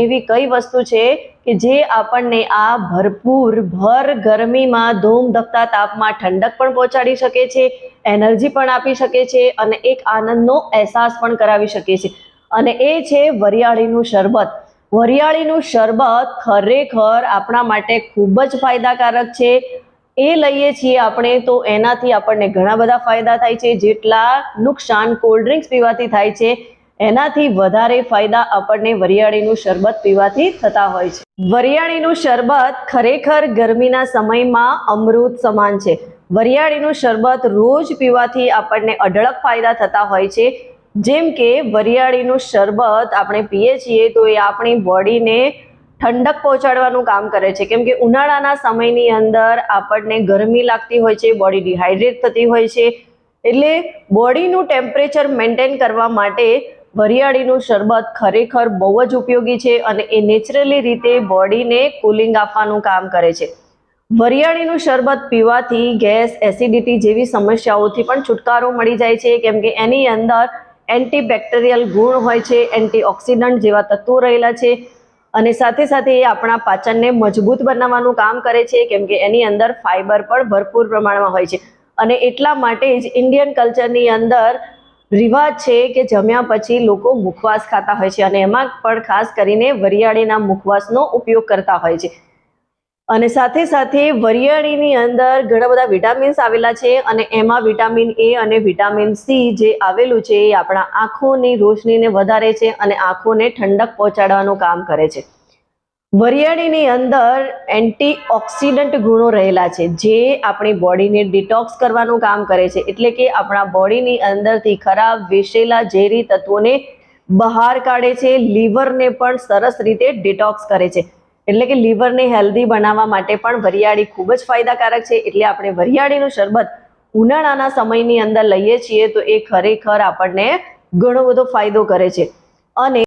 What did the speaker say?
એવી કઈ વસ્તુ છે કે જે આપણને આ ભર ગરમીમાં ધૂમધકતા તાપમાં ઠંડક પણ પહોંચાડી શકે છે, એનર્જી પણ આપી શકે છે અને એક આનંદનો અહેસાસ પણ કરાવી શકે છે, અને એ છે વરિયાળીનું શરબત। વરિયાળીનું શરબત ખરેખર આપણા માટે ખૂબ જ ફાયદાકારક છે। એ લઈએ છીએ આપણે તો એનાથી આપણને ઘણા બધા ફાયદા થાય છે। જેટલા નુકસાન કોલ્ડ ડ્રિંક્સ પીવાથી થાય છે એનાથી વધારે ફાયદા આપણને વરિયાળીનું શરબત પીવાથી થતા હોય છે। વરિયાળીનું શરબત ખરેખર ગરમીના સમયમાં અમૃત સમાન છે। વરિયાળીનું શરબત રોજ પીવાથી આપણને અઢળક ફાયદા થતા હોય છે। જેમ કે વરિયાળીનું શરબત આપણે પીએ છીએ તો એ આપણી બોડીને ઠંડક પહોંચાડવાનું કામ કરે છે, કેમ કે ઉનાળાના સમયની અંદર આપણને ગરમી લાગતી હોય છે, બોડી ડિહાઇડ્રેટ થતી હોય છે, એટલે બોડીનું ટેમ્પરેચર મેન્ટેન કરવા માટે વરિયાળીનું શરબત ખરેખર બહુ જ ઉપયોગી છે અને એ નેચરલી રીતે બોડીને કુલિંગ આપવાનું કામ કરે છે। વરિયાળીનું શરબત પીવાથી ગેસ, એસિડિટી જેવી સમસ્યાઓથી પણ છુટકારો મળી જાય છે, કેમ કે એની અંદર એન્ટીબેક્ટેરિયલ ગુણ હોય છે, એન્ટીઓક્સિડન્ટ જેવા તત્વો રહેલા છે અને સાથે સાથે એ આપણા પાચનને મજબૂત બનાવવાનું કામ કરે છે, કેમ કે એની અંદર ફાઇબર પણ ભરપૂર પ્રમાણમાં હોય છે। અને એટલા માટે જ ઇન્ડિયન કલ્ચરની અંદર રિવાજ છે કે જમ્યા પછી લોકો મુખવાસ ખાતા હોય છે અને એમાં પણ ખાસ કરીને વરિયાળીના મુખવાસનો ઉપયોગ કરતા હોય છે। અને સાથે સાથે વરિયાળીની અંદર ઘણા બધા વિટામિન્સ આવેલા છે અને એમાં વિટામિન એ અને વિટામિન સી જે આવેલું છે એ આપણા આંખોની રોશનીને વધારે છે અને આંખોને ઠંડક પહોંચાડવાનું કામ કરે છે। વરિયાળીની અંદર એન્ટીઓક્સિડન્ટ ગુણો રહેલા છે જે આપણી બોડીને ડિટોક્સ કરવાનું કામ કરે છે, એટલે કે આપણા બોડીની અંદરથી ખરાબ વિષેલા ઝેરી તત્વોને બહાર કાઢે છે, લીવરને પણ સરસ રીતે ડિટોક્સ કરે છે, એટલે કે લીવરને હેલ્ધી બનાવવા માટે પણ વરિયાળી ખૂબ જ ફાયદાકારક છે। એટલે આપણે વરિયાળીનું શરબત ઉનાળાના સમયની અંદર લઈએ છીએ તો એ ખરેખર આપણને ઘણો બધો ફાયદો કરે છે। અને